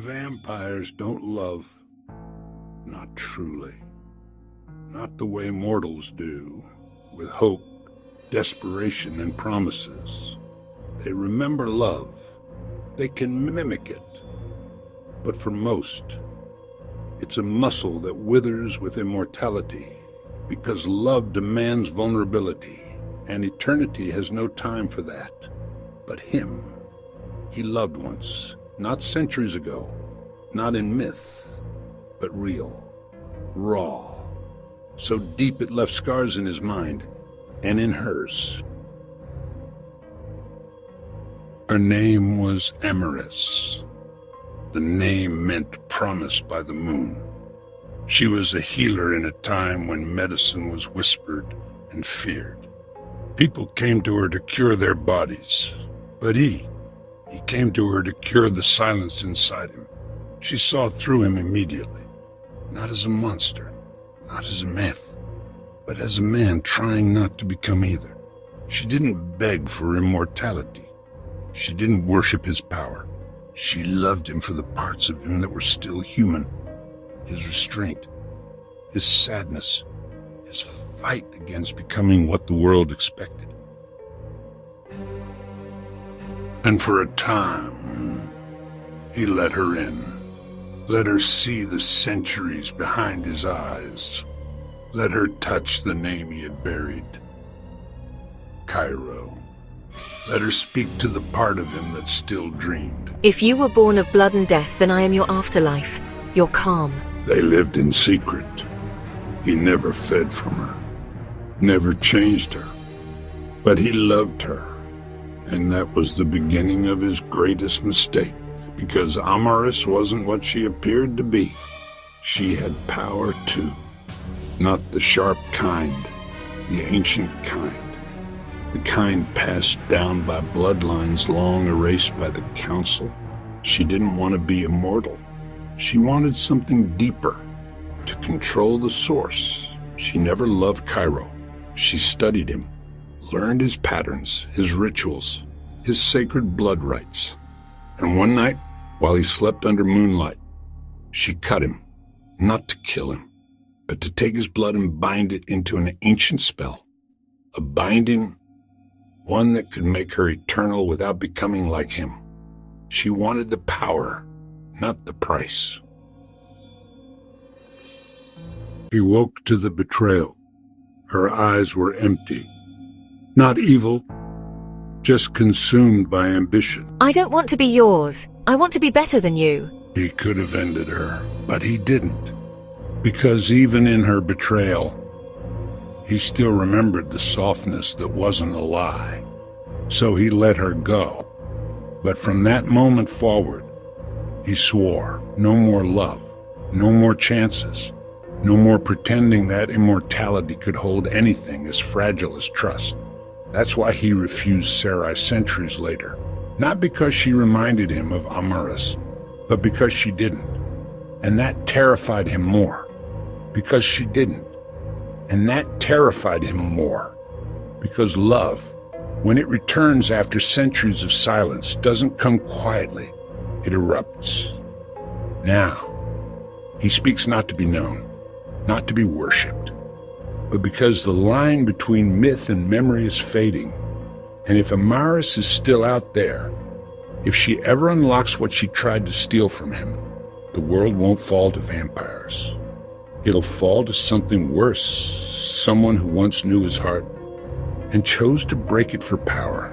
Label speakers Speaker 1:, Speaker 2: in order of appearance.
Speaker 1: Vampires don't love, not truly. Not the way mortals do, with hope, desperation, and promises. They remember love. They can mimic it. But for most, it's a muscle that withers with immortality, because love demands vulnerability, and eternity has no time for that. But him, he loved once, not centuries ago, not in myth, but real, raw, so deep it left scars in his mind and in hers. Her name was Amaris. The name meant promised by the moon. She was a healer in a time when medicine was whispered and feared. People came to her to cure their bodies, but he came to her to cure the silence inside him. She saw through him immediately, not as a monster, not as a myth, but as a man trying not to become either. She didn't beg for immortality. She didn't worship his power. She loved him for the parts of him that were still human. His restraint, his sadness, his fight against becoming what the world expected. And for a time, he let her in, let her see the centuries behind his eyes, let her touch the name he had buried, Cairo. Let her speak to the part of him that still dreamed.
Speaker 2: If you were born of blood and death, then I am your afterlife, your calm.
Speaker 1: They lived in secret. He never fed from her, never changed her, but he loved her. And that was the beginning of his greatest mistake, because Amaris wasn't what she appeared to be. She had power too, not the sharp kind, the ancient kind. The kind passed down by bloodlines long erased by the council. She didn't want to be immortal. She wanted something deeper, to control the source. She never loved Cairo. She studied him, learned his patterns, his rituals, his sacred blood rites. And one night, while he slept under moonlight, she cut him, not to kill him, but to take his blood and bind it into an ancient spell. A binding, one that could make her eternal without becoming like him. She wanted the power, not the price. He woke to the betrayal. Her eyes were empty. Not evil, just consumed by ambition.
Speaker 2: I don't want to be yours. I want to be better than you.
Speaker 1: He could have ended her, but he didn't. Because even in her betrayal, he still remembered the softness that wasn't a lie. So he let her go. But from that moment forward, he swore no more love, no more chances, no more pretending that immortality could hold anything as fragile as trust. That's why he refused Sarai centuries later. Not because she reminded him of Amaris, but because she didn't. And that terrified him more. Because she didn't. And that terrified him more. Because love, when it returns after centuries of silence, doesn't come quietly. It erupts. Now, he speaks not to be known, not to be worshipped, but because the line between myth and memory is fading. And if Amaris is still out there, if she ever unlocks what she tried to steal from him, the world won't fall to vampires. It'll fall to something worse, someone who once knew his heart and chose to break it for power.